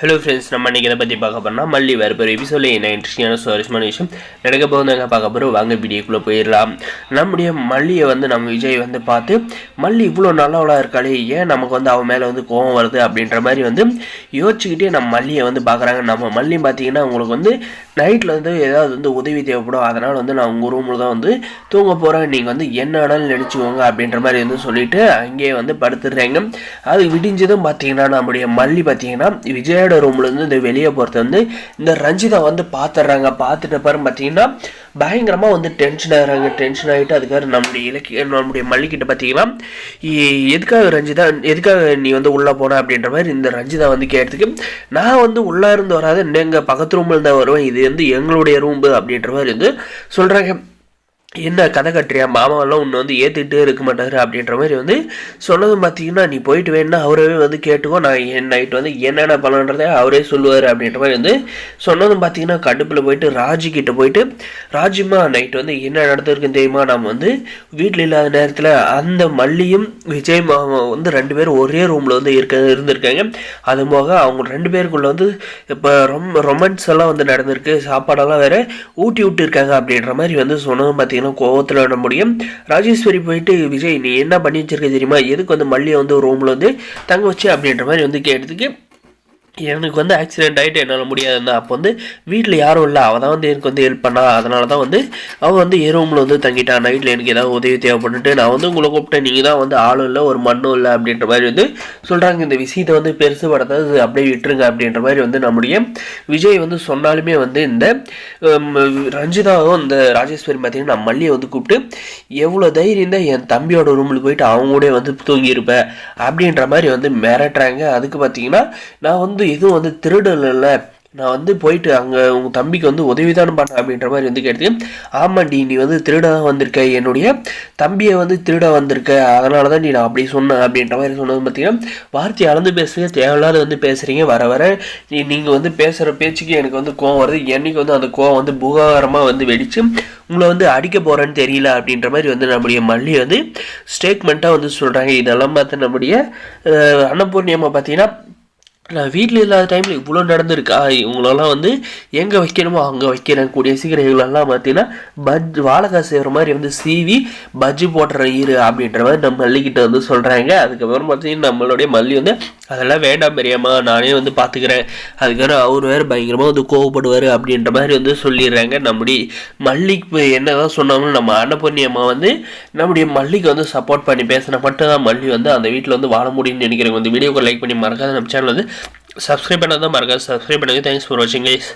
Hello friends, நம்ம இன்றைக்கி இதை பற்றி பார்க்க போனால் மல்லி வேறு பெரிய எபிசோடில் என்ன இன்ட்ரெஸ்டிங்கான சுவாரஸ்யமான விஷயம் நடக்க போகுதாங்க பார்க்க போகிறோம். வாங்க வீடியோக்குள்ளே போயிடலாம். நம்முடைய மல்லியை நம்ம விஜய் பார்த்து மல்லி இவ்வளோ நல்லவளாக இருக்காளே, ஏன் நமக்கு அவன் மேலே கோவம் வருது அப்படின்ற மாதிரி யோசிச்சுக்கிட்டே நம்ம மல்லியை பார்க்குறாங்க. நம்ம மல்லி பார்த்தீங்கன்னா உங்களுக்கு நைட்டில் ஏதாவது உதவி தேவைப்படும், அதனால் நான் உங்கள் ரூமில் தான் தூங்க போகிறேன், நீங்கள் என்ன வேணாலும் நினச்சிக்கோங்க அப்படின்ற மாதிரி சொல்லிவிட்டு அங்கேயே படுத்துடுறாங்க. அது விடிஞ்சதும் பார்த்தீங்கன்னா நம்முடைய மல்லி பார்த்தீங்கன்னா விஜயோட ரூம்லேருந்து இந்த வெளியே போகிறது இந்த ரஞ்சிதா பார்த்துடுறாங்க. பார்த்துட்ட பிறகு பார்த்தீங்கன்னா பயங்கரமாக டென்ஷன் ஆகிறாங்க. டென்ஷன் ஆகிட்டு அதுக்காக நம்முடைய மல்லிக்கிட்ட பார்த்தீங்கன்னா எதுக்காக ரஞ்சிதா, எதுக்காக நீ உள்ளே போன அப்படின்ற மாதிரி இந்த ரஞ்சிதா கேட்டதுக்கு, நான் உள்ளே இருந்து வராது, எங்கள் பக்கத்து ரூமில் இருந்தால் வருவேன், இது எங்களுடைய ரூம்பு அப்படின்ற மாதிரி சொல்கிறாங்க. என்ன கதை கட்டுறியா, மாமாவெல்லாம் உன்னை ஏற்றுக்கிட்டே இருக்க மாட்டார் அப்படின்ற மாதிரி சொன்னதும் பார்த்தீங்கன்னா, நீ போயிட்டு வேணுன்னா அவரவே கேட்டுக்கோ, நான் நைட்டு என்னென்ன பண்ணன்றதை அவரே சொல்லுவார் அப்படின்ற மாதிரி சொன்னதும் பார்த்தீங்கன்னா கடுப்பில் போயிட்டு ராஜிக்கிட்ட போயிட்டு, ராஜிமா நைட்டு என்ன நடந்திருக்குன்னு தெரியுமா, நம்ம வீட்டில் இல்லாத நேரத்தில் அந்த மல்லியும் விஜய் மாமா ரெண்டு பேரும் ஒரே ரூமில் இருந்திருக்காங்க. அது போக அவங்க ரெண்டு பேருக்குள்ளே இப்போ ரொமான்ஸ் எல்லாம் நடந்திருக்கு, சாப்பாடெல்லாம் வேறு ஊட்டி விட்டுருக்காங்க அப்படின்ற மாதிரி சொன்னதும் பார்த்தீங்கன்னா கோவத்தில் நம்முடைய ராஜேஸ்வரி போயிட்டு, விஜய் நீ என்ன பண்ணி வச்சிருக்க தெரியுமா, எதுக்கு மல்லியை ரூமில் தங்க வச்சு அப்படின்ற மாதிரி கேட்டதுக்கு, எனக்கு ஆக்சிடென்ட் ஆகிட்டு என்னால் முடியாதுன்னா, அப்போ வீட்டில் யாரும் இல்லை, அவள் தான் எனக்கு ஹெல்ப் பண்ணா, அதனால தான் அவள் என் ரூமில் தங்கிட்டான், நைட்டில் எனக்கு ஏதாவது உதவி தேவைப்பட்டுட்டு நான் உங்களை கூப்பிட்டேன், நீங்கள் தான் ஆளும் இல்லை ஒரு மண்ணும் இல்லை அப்படின்ற மாதிரி சொல்கிறாங்க. இந்த விஷயத்தை பெருசு படுத்தாது அப்படியே விட்டுருங்க அப்படின்ற மாதிரி நம்முடைய விஜய் சொன்னாலுமே இந்த ரஞ்சிதாவும் இந்த ராஜேஸ்வரி பார்த்தீங்கன்னா நம்ம மல்லியை கூப்பிட்டு, எவ்வளோ தைரியம் தான் என் தம்பியோட ரூமில் போயிட்டு அவங்களோட தூங்கியிருப்பேன் அப்படின்ற மாதிரி மிரட்டுறாங்க. அதுக்கு பார்த்தீங்கன்னா, நான் எதுவும் திருடல, நான் போயிட்டு அங்கே உங்கள் தம்பிக்கு உதவி தானே பண்ணேன் அப்படின்ற மாதிரி கேட்டு, ஆமாண்டி நீ திருட தான் வந்திருக்க, என்னுடைய தம்பியை திருட வந்திருக்க, அதனால தான் நீ நான் அப்படி சொன்னேன் அப்படின்ற மாதிரி சொன்னது பார்த்தீங்கன்னா, வார்த்தை அளந்து பேசுங்க, தேவையில்லாத பேசுகிறீங்க, வர வர நீங்கள் பேசுகிற பேச்சுக்கு எனக்கு கோவம் வருது, என்னைக்கு அந்த கோவம் புகாரமாக வெடித்து உங்களை அடிக்க போகிறேன்னு தெரியல அப்படின்ற மாதிரி நம்முடைய மல்லி ஸ்டேட்மெண்ட்டாக சொல்கிறாங்க. இதெல்லாம் பார்த்து நம்முடைய அன்னபூர்ணியம்மா பார்த்தீங்கன்னா, நான் வீட்டில் இல்லாத டைமில் இவ்வளோ நடந்திருக்கா, இவங்களெல்லாம் எங்கே வைக்கணுமோ அங்கே வைக்கிறேன், கூடிய சீக்கிரம் இவங்களெல்லாம் பார்த்தீங்கன்னா வாழைக்காய் செய்கிற மாதிரி சீவி பஜ்ஜி போட்டுற ஈரு அப்படின்ற மாதிரி நம்ம மல்லிக்கிட்ட சொல்கிறாங்க. அதுக்கப்புறம் பார்த்தீங்கன்னா நம்மளுடைய மல்லி அதெல்லாம் வேண்டாம் பெரியம்மா, நானே பார்த்துக்கிறேன், அதுக்கப்புறம் அவர் வேறு பயங்கரமாக கோவப்படுவார் அப்படின்ற மாதிரி சொல்லிடுறாங்க. நம்முடைய மல்லிக்கு என்ன தான் சொன்னாலும் நம்ம அன்னபூர்ணி அம்மா நம்முடைய மல்லிக்கு சப்போர்ட் பண்ணி பேசினா மட்டும் தான் மல்லி அந்த வீட்டில் வாழ முடியும்னு நினைக்கிறேங்க. வீடியோக்கு லைக் பண்ணி மறக்காத நம்ம சேனல் சப்ஸ்கிரைப் பண்ணாதான் மறக்காது சப்ஸ்கிரைப் பண்ணுங்க. தேங்க்ஸ் ஃபார் வாட்சிங் கைஸ்.